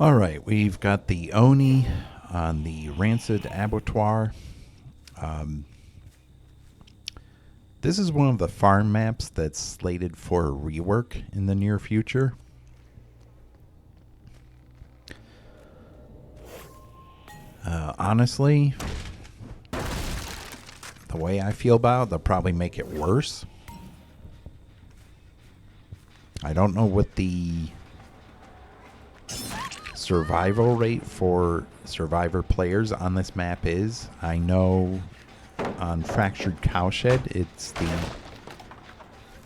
Alright, we've got the Oni on the Rancid Abattoir. Um, this is one of the farm maps that's slated for a rework in the near future. Honestly, the way I feel about it, they'll probably make it worse. I don't know what the survival rate for survivor players on this map is. I know on Fractured Cowshed, it's the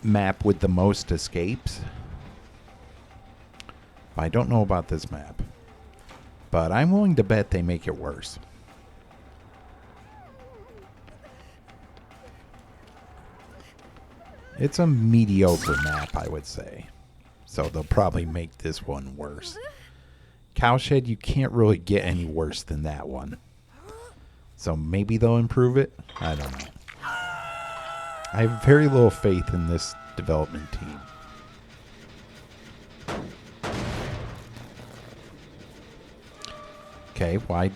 map with the most escapes. I don't know about this map, but I'm willing to bet they make it worse. It's a mediocre map, I would say. So they'll probably make this one worse. Cowshed, you can't really get any worse than that one. So maybe they'll improve it? I don't know. I have very little faith in this development team. Okay, why?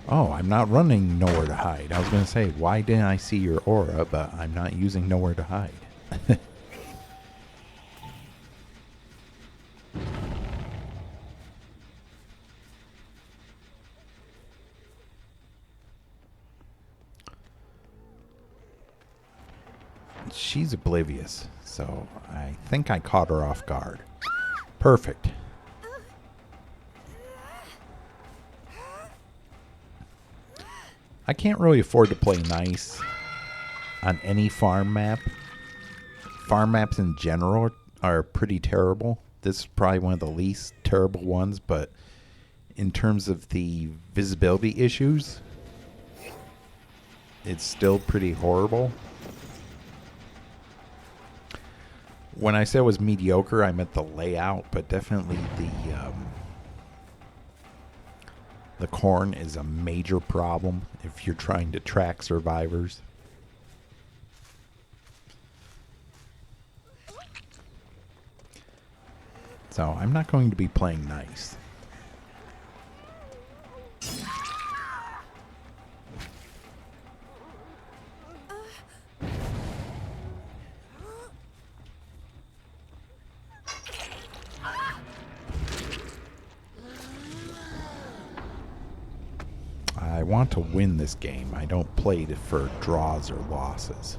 Oh, I'm not running Nowhere to Hide. I was going to say, why didn't I see your aura, but I'm not using Nowhere to Hide. She's oblivious, so I think I caught her off guard. Perfect. I can't really afford to play nice on any farm map. Farm maps in general are pretty terrible. This is probably one of the least terrible ones, but in terms of the visibility issues, it's still pretty horrible. When I said it was mediocre, I meant the layout, but definitely the corn is a major problem if you're trying to track survivors. So I'm not going to be playing nice. I want to win this game. I don't play it for draws or losses.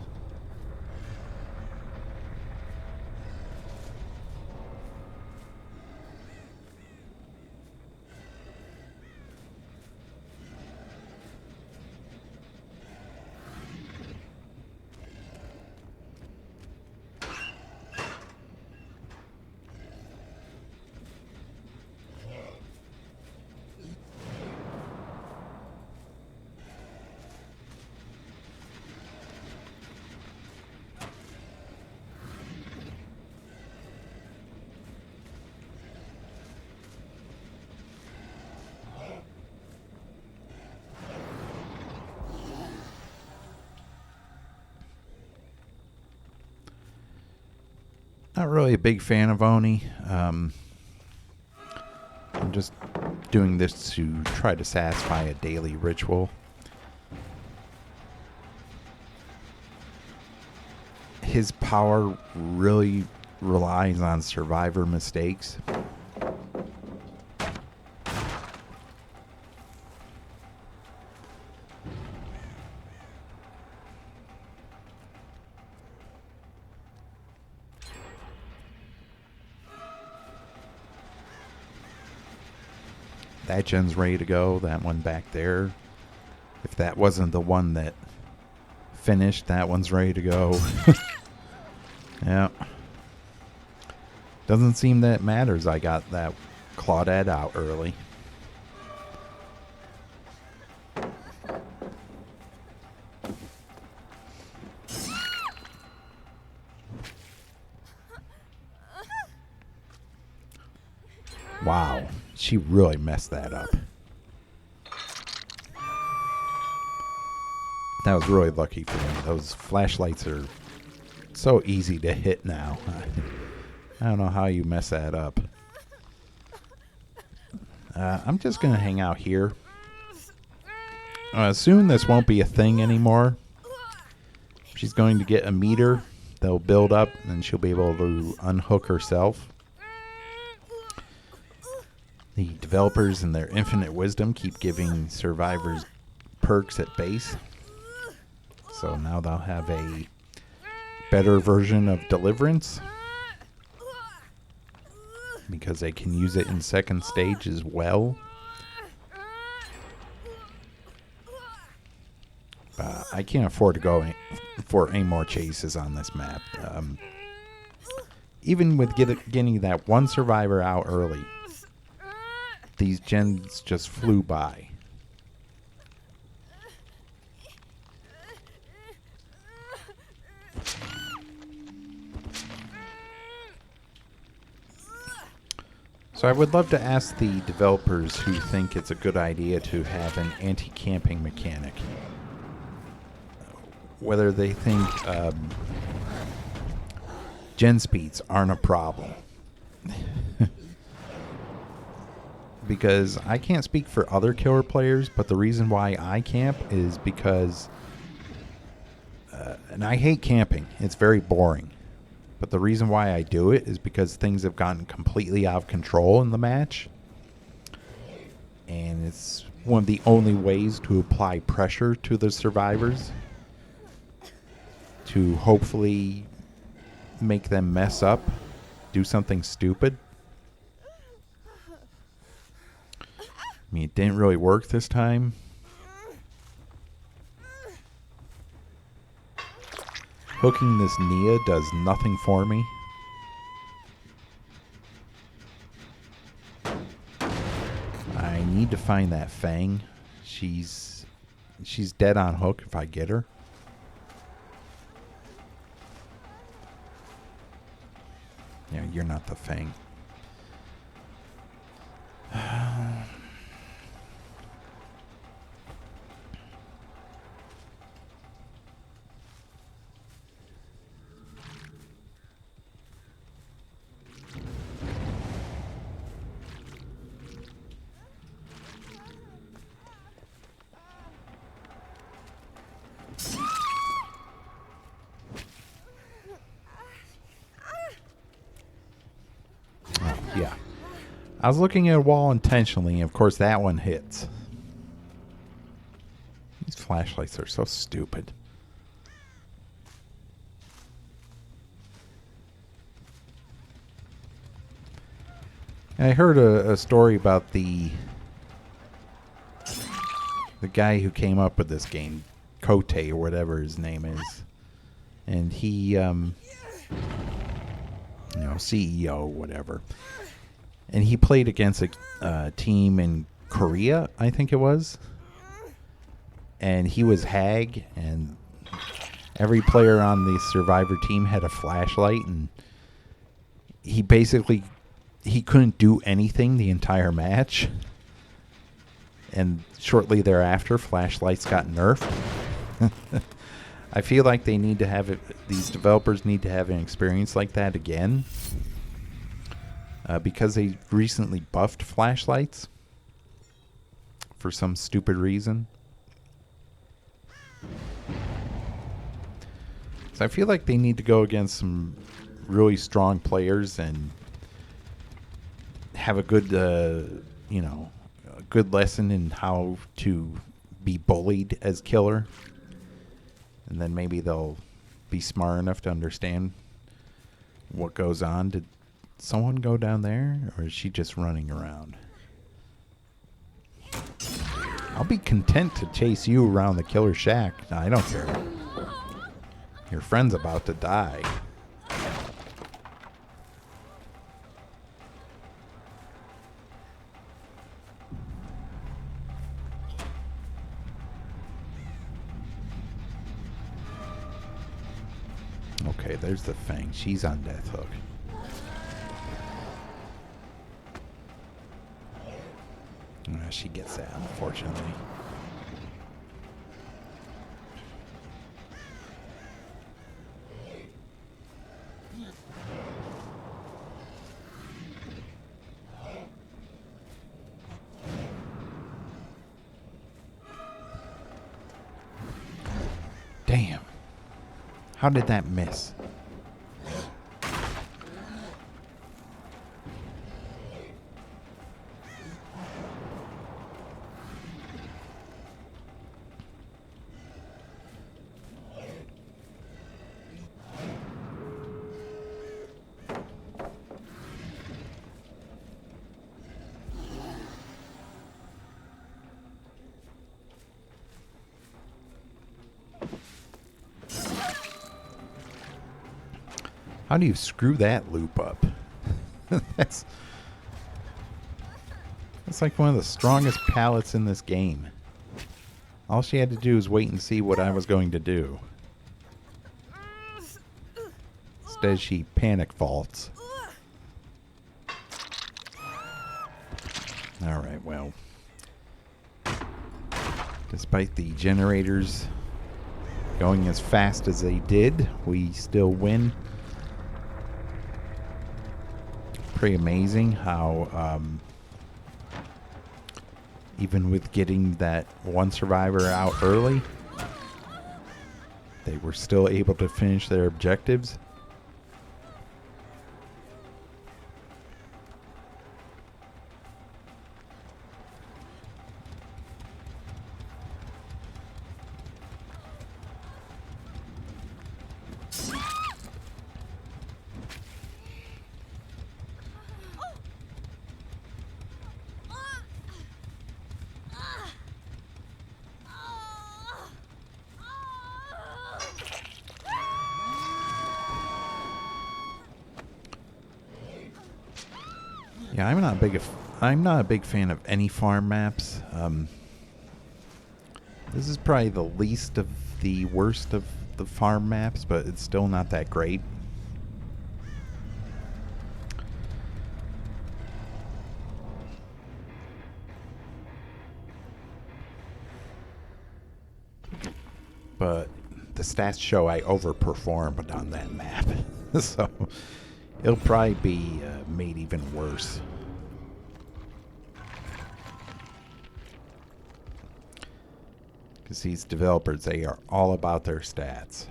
Not really a big fan of Oni. I'm just doing this to try to satisfy a daily ritual. His power really relies on survivor mistakes. That gen's ready to go. That one back there. If that wasn't the one that finished, that one's ready to go. Yeah. Doesn't seem that it matters. I got that Claudette out early. Wow. She really messed that up. That was really lucky for me. Those flashlights are so easy to hit now. I don't know how you mess that up. I'm just going to hang out here. Soon this won't be a thing anymore. She's going to get a meter. They'll build up, and she'll be able to unhook herself. The developers, in their infinite wisdom, keep giving survivors perks at base. So now they'll have a better version of Deliverance, because they can use it in second stage as well. I can't afford to go for any more chases on this map. Even with getting that one survivor out early, these gens just flew by. So I would love to ask the developers who think it's a good idea to have an anti-camping mechanic, whether they think gen speeds aren't a problem. Because I can't speak for other killer players, but the reason why I camp is because, and I hate camping, it's very boring. But the reason why I do it is because things have gotten completely out of control in the match. And it's one of the only ways to apply pressure to the survivors, to hopefully make them mess up, do something stupid. I mean, it didn't really work this time. Hooking this Nia does nothing for me. I need to find that Fang. She's dead on hook if I get her. Yeah, you're not the Fang. Yeah. I was looking at a wall intentionally, and of course that one hits. These flashlights are so stupid. I heard a story about the guy who came up with this game, Kote or whatever his name is. And he, CEO, whatever. And he played against a team in Korea, I think it was. And he was Hag, and every player on the Survivor team had a flashlight, and he couldn't do anything the entire match. And shortly thereafter, flashlights got nerfed. I feel like they need to have it. These developers need to have an experience like that again, because they recently buffed flashlights for some stupid reason. So I feel like they need to go against some really strong players and have a good, a good lesson in how to be bullied as killer. And then maybe they'll be smart enough to understand what goes on. Did someone go down there, or is she just running around? I'll be content to chase you around the killer shack. I don't care. Your friend's about to die. Okay, there's the Fang. She's on death hook. She gets that, unfortunately. How did that miss? How do you screw that loop up? that's like one of the strongest pallets in this game. All she had to do was wait and see what I was going to do. Instead, she panic faults. Alright, well. Despite the generators going as fast as they did, we still win. Pretty amazing how even with getting that one survivor out early, they were still able to finish their objectives. Yeah, I'm not a big fan of any farm maps. This is probably the least of the worst of the farm maps, but it's still not that great. But the stats show I overperformed on that map. So it'll probably be made even worse. Because these developers, they are all about their stats.